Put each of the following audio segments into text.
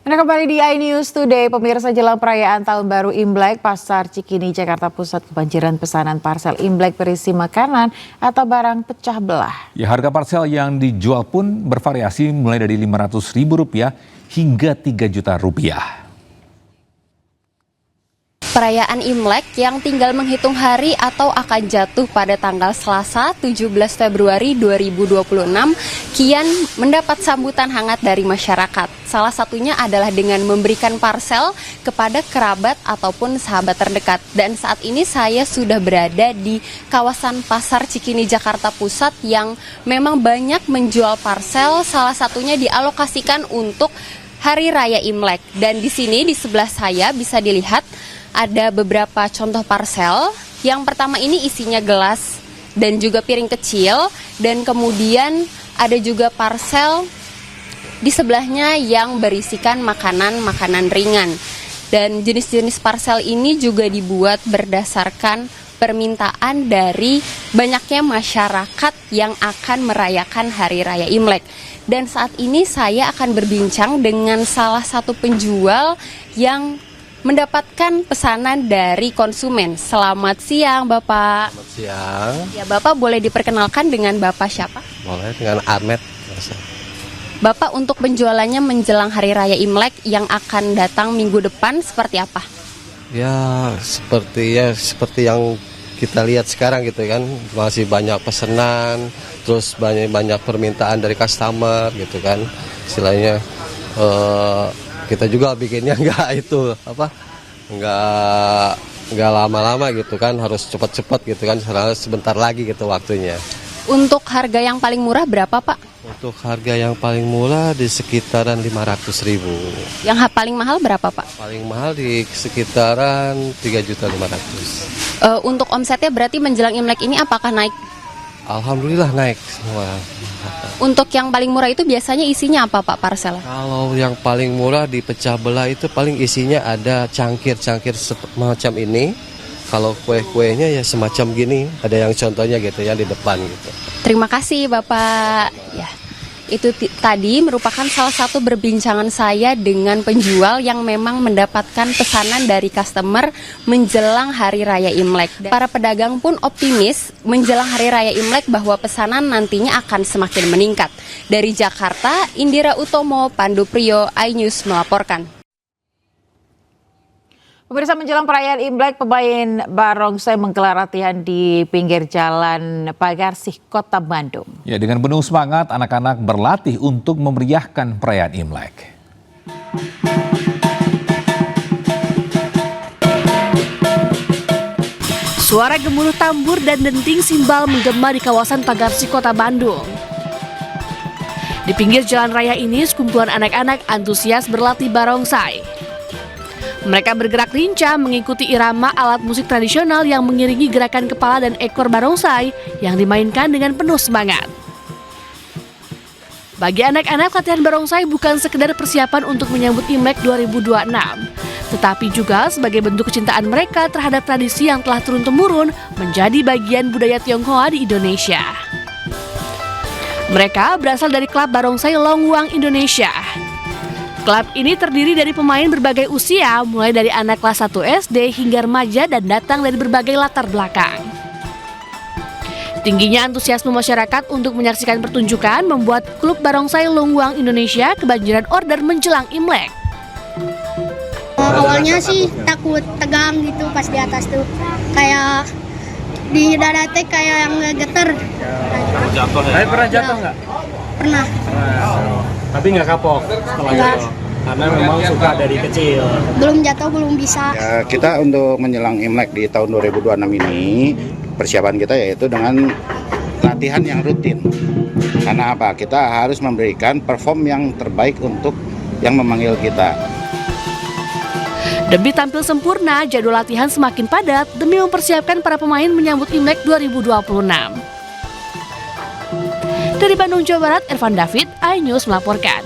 Anda kembali di iNews Today, pemirsa. Jelang perayaan Tahun Baru Imlek, Pasar Cikini, Jakarta Pusat kebanjiran pesanan parcel Imlek berisi makanan atau barang pecah belah. Ya, harga parcel yang dijual pun bervariasi mulai dari Rp500.000 hingga Rp3 juta. Perayaan Imlek yang tinggal menghitung hari atau akan jatuh pada tanggal Selasa 17 Februari 2026 kian mendapat sambutan hangat dari masyarakat. Salah satunya adalah dengan memberikan parcel kepada kerabat ataupun sahabat terdekat. Dan saat ini saya sudah berada di kawasan Pasar Cikini, Jakarta Pusat yang memang banyak menjual parcel, salah satunya dialokasikan untuk Hari Raya Imlek. Dan di sini di sebelah saya bisa dilihat ada beberapa contoh parcel. Yang pertama ini isinya gelas dan juga piring kecil, dan kemudian ada juga parcel di sebelahnya yang berisikan makanan ringan. Dan jenis-jenis parcel ini juga dibuat berdasarkan permintaan dari banyaknya masyarakat yang akan merayakan Hari Raya Imlek. Dan saat ini saya akan berbincang dengan salah satu penjual yang mendapatkan pesanan dari konsumen. Selamat siang, Bapak. Selamat siang. Ya, Bapak boleh diperkenalkan dengan Bapak siapa? Boleh, dengan Ahmed. Bapak, untuk penjualannya menjelang Hari Raya Imlek yang akan datang minggu depan seperti apa? Ya, seperti yang kita lihat sekarang gitu kan, masih banyak pesanan, terus banyak permintaan dari customer gitu kan. Istilahnya kita juga bikinnya nggak lama-lama gitu kan, harus cepat-cepat gitu kan, sebentar lagi gitu waktunya. Untuk harga yang paling murah berapa, Pak? Untuk harga yang paling murah di sekitaran 500.000. Yang paling mahal berapa, Pak? Paling mahal di sekitaran 3.500.000. Untuk omsetnya berarti menjelang Imlek ini apakah naik? Alhamdulillah naik semua. Untuk yang paling murah itu biasanya isinya apa, Pak, parcel? Kalau yang paling murah di pecah belah itu paling isinya ada cangkir-cangkir semacam ini. Kalau kue-kuenya ya semacam gini, ada yang contohnya gitu ya di depan gitu. Terima kasih, Bapak. Ya, itu tadi merupakan salah satu berbincangan saya dengan penjual yang memang mendapatkan pesanan dari customer menjelang Hari Raya Imlek. Para pedagang pun optimis menjelang Hari Raya Imlek bahwa pesanan nantinya akan semakin meningkat. Dari Jakarta, Indira Utomo, Pandu Priyo, iNews melaporkan. Pemirsa, menjelang perayaan Imlek, pemain barongsai menggelar latihan di pinggir jalan Pagarsih, Kota Bandung. Ya, dengan penuh semangat, anak-anak berlatih untuk memeriahkan perayaan Imlek. Suara gemuruh tambur dan denting simbal menggema di kawasan Pagarsih, Kota Bandung. Di pinggir jalan raya ini, sekumpulan anak-anak antusias berlatih barongsai. Mereka bergerak lincah mengikuti irama alat musik tradisional yang mengiringi gerakan kepala dan ekor barongsai yang dimainkan dengan penuh semangat. Bagi anak-anak, latihan barongsai bukan sekedar persiapan untuk menyambut Imlek 2026, tetapi juga sebagai bentuk kecintaan mereka terhadap tradisi yang telah turun-temurun menjadi bagian budaya Tionghoa di Indonesia. Mereka berasal dari klub barongsai Longwang Indonesia. Klub ini terdiri dari pemain berbagai usia, mulai dari anak kelas 1 SD hingga remaja dan datang dari berbagai latar belakang. Tingginya antusiasme masyarakat untuk menyaksikan pertunjukan membuat klub barongsai Longwang Indonesia kebanjiran order menjelang Imlek. Awalnya sih takut, tegang gitu pas di atas tuh, kayak di dada teh kayak yang geter. Jatuh ya? Pernah jatuh nggak? Pernah. Tapi nggak kapok setelah jatuh? Karena memang suka dari kecil. Belum jatuh, belum bisa. Ya, kita untuk menjelang Imlek di tahun 2026 ini, persiapan kita yaitu dengan latihan yang rutin. Karena apa? Kita harus memberikan perform yang terbaik untuk yang memanggil kita. Demi tampil sempurna, jadwal latihan semakin padat demi mempersiapkan para pemain menyambut Imlek 2026. Dari Bandung, Jawa Barat, Ervan David, iNews melaporkan.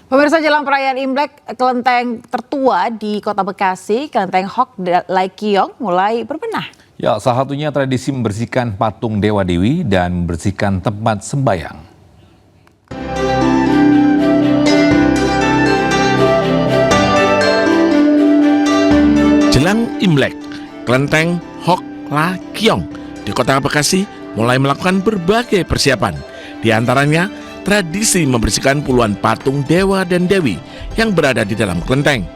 Pemirsa, jelang perayaan Imlek, kelenteng tertua di Kota Bekasi, Kelenteng Hok Lai Kiong, mulai berbenah. Ya, salah satunya tradisi membersihkan patung Dewa Dewi dan membersihkan tempat sembayang. Jelang Imlek, Kelenteng Hok La Kiong di Kota Bekasi mulai melakukan berbagai persiapan. Di antaranya, tradisi membersihkan puluhan patung dewa dan dewi yang berada di dalam kelenteng.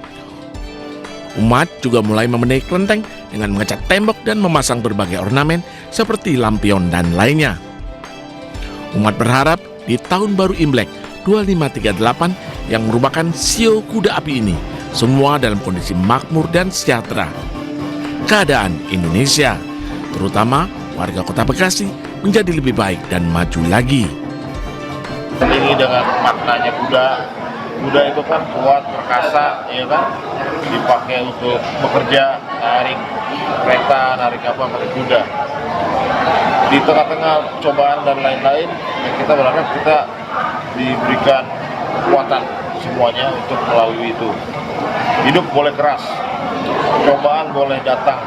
Umat juga mulai membenahi kelenteng dengan mengecat tembok dan memasang berbagai ornamen seperti lampion dan lainnya. Umat berharap di tahun baru Imlek 2538 yang merupakan sio kuda api ini, semua dalam kondisi makmur dan sejahtera. Keadaan Indonesia, terutama warga Kota Bekasi, menjadi lebih baik dan maju lagi. Ini dengan maknanya kuda itu kan kuat, perkasa, ya kan, dipakai untuk bekerja, narik kereta, narik kuda. Di tengah-tengah cobaan dan lain-lain, kita berharap kita diberikan kekuatan semuanya untuk melalui itu. Hidup boleh keras, cobaan boleh datang,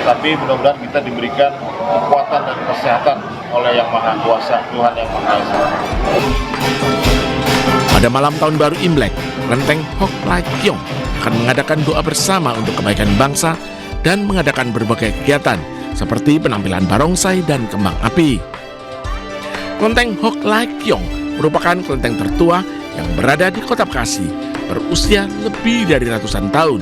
tapi mudah-mudahan kita diberikan kekuatan dan kesehatan oleh Yang Maha Kuasa, Tuhan Yang Maha Esa. Pada malam tahun baru Imlek, Kelenteng Hok La Kiong akan mengadakan doa bersama untuk kebaikan bangsa dan mengadakan berbagai kegiatan seperti penampilan barongsai dan kembang api. Kelenteng Hok La Kiong merupakan kelenteng tertua yang berada di Kota Bekasi, berusia lebih dari ratusan tahun.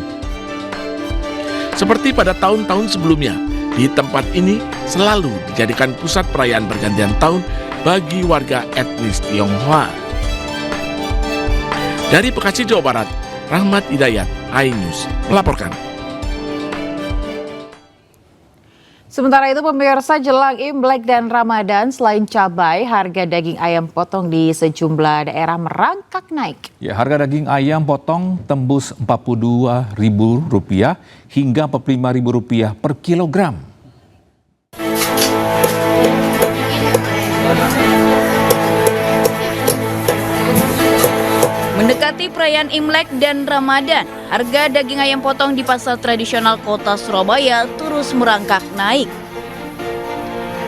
Seperti pada tahun-tahun sebelumnya, di tempat ini selalu dijadikan pusat perayaan pergantian tahun bagi warga etnis Tionghoa. Dari Bekasi, Jawa Barat, Rahmat Hidayat, iNews melaporkan. Sementara itu pemirsa, jelang Imlek dan Ramadan, selain cabai, harga daging ayam potong di sejumlah daerah merangkak naik. Ya, harga daging ayam potong tembus Rp42.000 hingga Rp45.000 per kilogram. Mendekati perayaan Imlek dan Ramadan, harga daging ayam potong di pasar tradisional Kota Surabaya terus merangkak naik.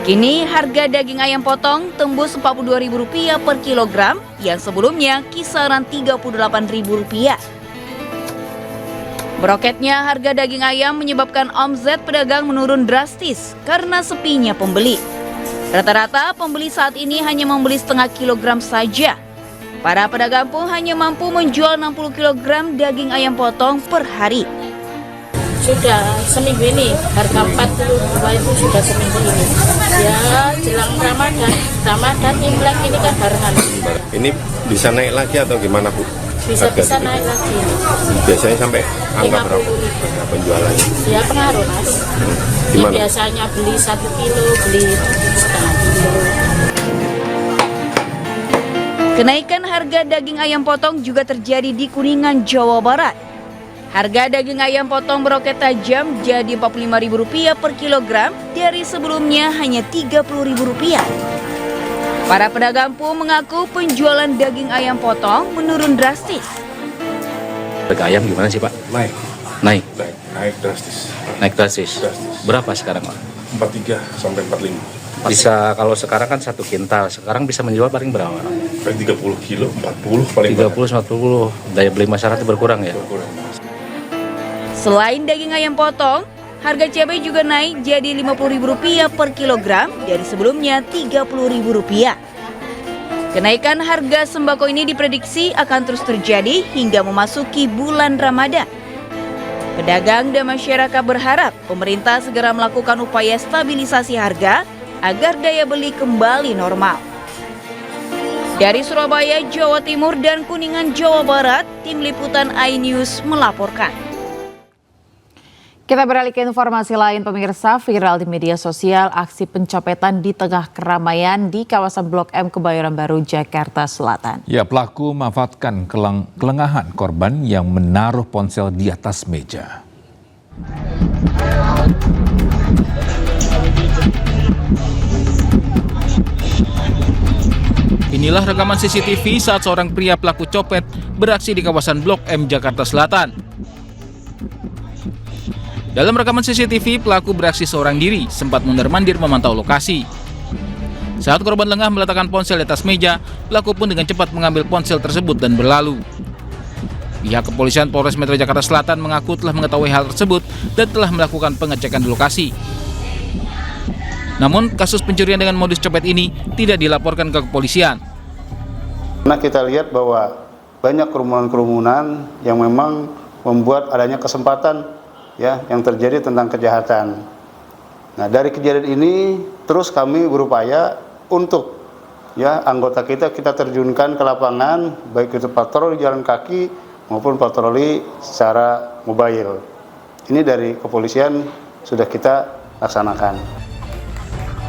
Kini harga daging ayam potong tembus Rp42.000 per kilogram yang sebelumnya kisaran Rp38.000. Meroketnya harga daging ayam menyebabkan omset pedagang menurun drastis karena sepinya pembeli. Rata-rata pembeli saat ini hanya membeli setengah kilogram saja. Para pedagang pun hanya mampu menjual 60 kg daging ayam potong per hari. Sudah seminggu ini, harga 42 itu sudah seminggu ini. Ya, jelang Ramadan Imlek ini kan harga. Ini bisa naik lagi atau gimana, Bu? Bisa naik lagi. Biasanya sampai angka berapa penjualannya? Ya pengaruh, Mas. Yang biasanya beli 1 kilo, beli setengah kilo. Kenaikan harga daging ayam potong juga terjadi di Kuningan, Jawa Barat. Harga daging ayam potong meroket tajam jadi Rp45.000 per kilogram dari sebelumnya hanya Rp30.000. Para pedagang pun mengaku penjualan daging ayam potong menurun drastis. Harga ayam gimana sih, Pak? Naik drastis. Naik drastis. Berapa sekarang, Pak? 43 sampai 45. Bisa, kalau sekarang kan 1 kintal, sekarang bisa menjual paling berapa? 30 kilo, 40 paling 30-40, daya beli masyarakat berkurang ya? Berkurang. Selain daging ayam potong, harga cabai juga naik jadi Rp50.000 per kilogram dari sebelumnya Rp30.000. Kenaikan harga sembako ini diprediksi akan terus terjadi hingga memasuki bulan Ramadan. Pedagang dan masyarakat berharap pemerintah segera melakukan upaya stabilisasi harga agar daya beli kembali normal. Dari Surabaya, Jawa Timur dan Kuningan, Jawa Barat, Tim Liputan iNews melaporkan. Kita beralih ke informasi lain, pemirsa. Viral di media sosial aksi pencopetan di tengah keramaian di kawasan Blok M Kebayoran Baru, Jakarta Selatan. Ya, pelaku memanfaatkan kelengahan korban yang menaruh ponsel di atas meja. Inilah rekaman CCTV saat seorang pria pelaku copet beraksi di kawasan Blok M, Jakarta Selatan. Dalam rekaman CCTV, pelaku beraksi seorang diri, sempat mondar-mandir memantau lokasi. Saat korban lengah meletakkan ponsel di atas meja, pelaku pun dengan cepat mengambil ponsel tersebut dan berlalu. Pihak kepolisian Polres Metro Jakarta Selatan mengaku telah mengetahui hal tersebut dan telah melakukan pengecekan di lokasi. Namun, kasus pencurian dengan modus copet ini tidak dilaporkan ke kepolisian. Nah, kita lihat bahwa banyak kerumunan-kerumunan yang memang membuat adanya kesempatan ya yang terjadi tentang kejahatan. Nah, dari kejadian ini terus kami berupaya untuk ya anggota kita terjunkan ke lapangan, baik itu patroli jalan kaki maupun patroli secara mobile. Ini dari kepolisian sudah kita laksanakan.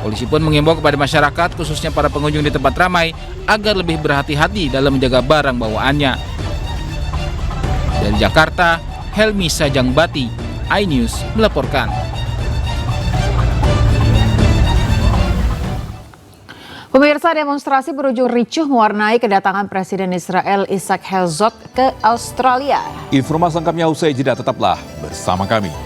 Polisi pun mengimbau kepada masyarakat, khususnya para pengunjung di tempat ramai, agar lebih berhati-hati dalam menjaga barang bawaannya. Dari Jakarta, Helmi Sajangbati, iNews melaporkan. Pemirsa, demonstrasi berujung ricuh mewarnai kedatangan Presiden Israel Isaac Herzog ke Australia. Informasi lengkapnya usai jeda, tetaplah bersama kami.